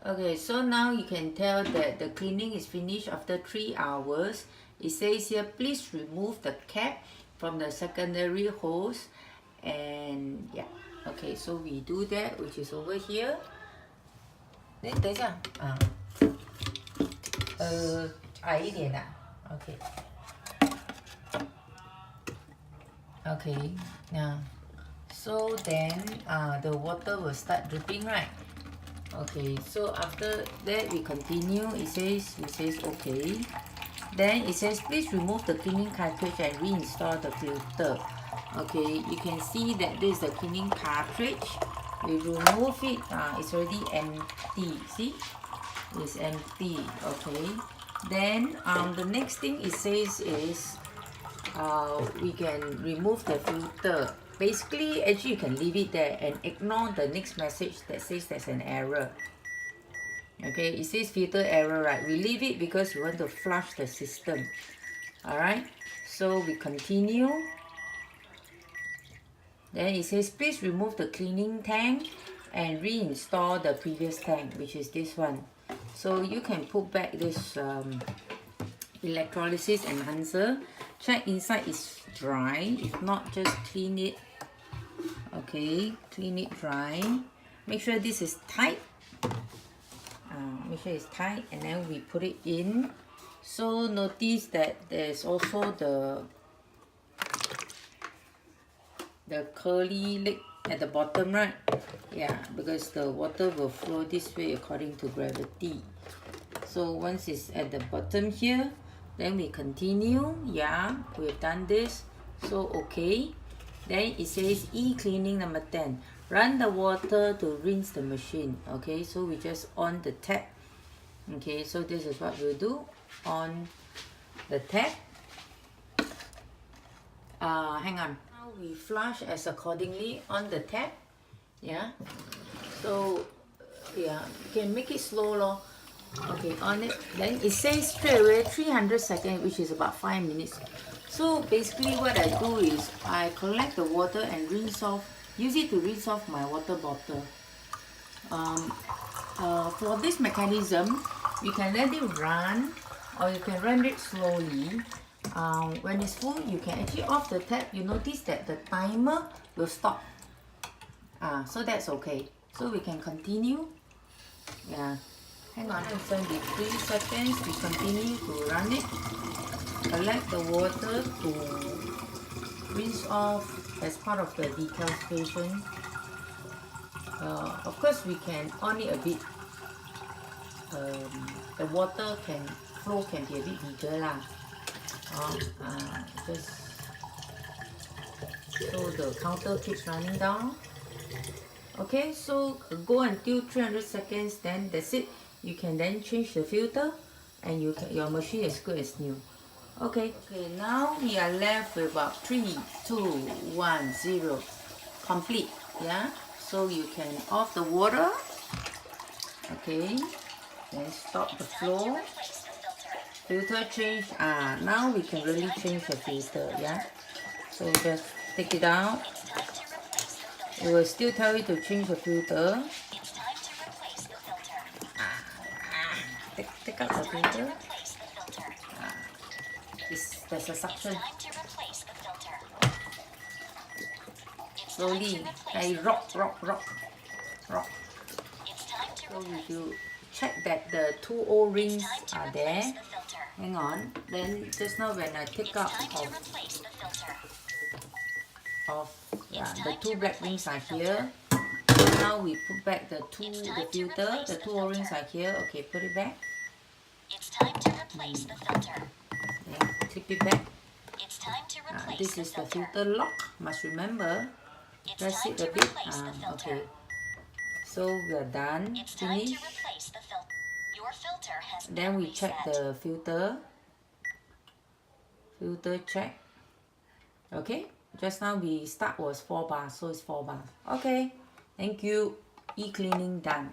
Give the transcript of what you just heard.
Okay, so now you can tell that the cleaning is finished after 3 hours. It says here, please remove the cap from the secondary hose. And yeah, okay, so we do that, which is over here. 等一下啊，矮一点的 ，OK， okay, now, so then the water will start dripping, right? Okay, so after that we continue. It says okay. Then it says please remove the cleaning cartridge and reinstall the filter. Okay, you can see that this is the cleaning cartridge. We remove it, it's already empty. See, it's empty. Okay, then the next thing it says is we can remove the filter. Basically, actually you can leave it there and ignore the next message that says there's an error. Okay, it says filter error, right? We leave it because we want to flush the system. Alright, so we continue. Then it says please remove the cleaning tank and reinstall the previous tank, which is this one. So you can put back this electrolysis enhancer. Check inside is dry. If not, just clean it. Okay, clean it dry. Make sure this is tight. Make sure it's tight, and then we put it in. So notice that there's also the curly leg at the bottom, right? Yeah, because the water will flow this way according to gravity. So once it's at the bottom here, then we continue. Yeah, we've done this. So okay. Then it says e-cleaning number 10. Run the water to rinse the machine. Okay, so we just on the tap. Okay, so this is what we'll do. On the tap. Hang on. Now we flush as accordingly on the tap. Yeah. So yeah, you can make it slow lor. Okay, on it. Then it says straight away 300 seconds, which is about 5 minutes. So basically what I do is I collect the water and rinse off, use it to rinse off my water bottle. For this mechanism, you can let it run or you can run it slowly. When it's full, you can actually off the tap. You notice that the timer will stop. So that's okay. So we can continue. Yeah. Hang on, 73 seconds. We continue to run it. Collect the water to rinse off as part of the decalcification. Of course, we can on it a bit. The water flow can be a bit bigger lah. Just so the counter keeps running down. Okay, so go until 300 seconds. Then that's it. You can then change the filter, and your machine is good as new. Okay, now we are left with about 3, 2, 1, 0. Complete, yeah? So you can off the water. Okay, then stop the flow. Filter change. Now we can really change the filter, yeah? So just take it out. It will still tell you to change the filter. Take out the filter. There's a suction. Slowly, rock. So if you check that the 2 O-rings are there, hang on. Then just now when I take out the 2 black rings are here. Now we put back the filter. The 2 O-rings are here. Okay, put it back. It's time to replace the filter. Yeah, clip it back. It's time to replace This is the filter lock. Must remember. Press it a bit. Okay. So we are done. Finish. Your filter has Then we check the filter. Filter check. Okay. Just now we start was 4 bars, so it's 4 bars. Okay. Thank you. E-cleaning done.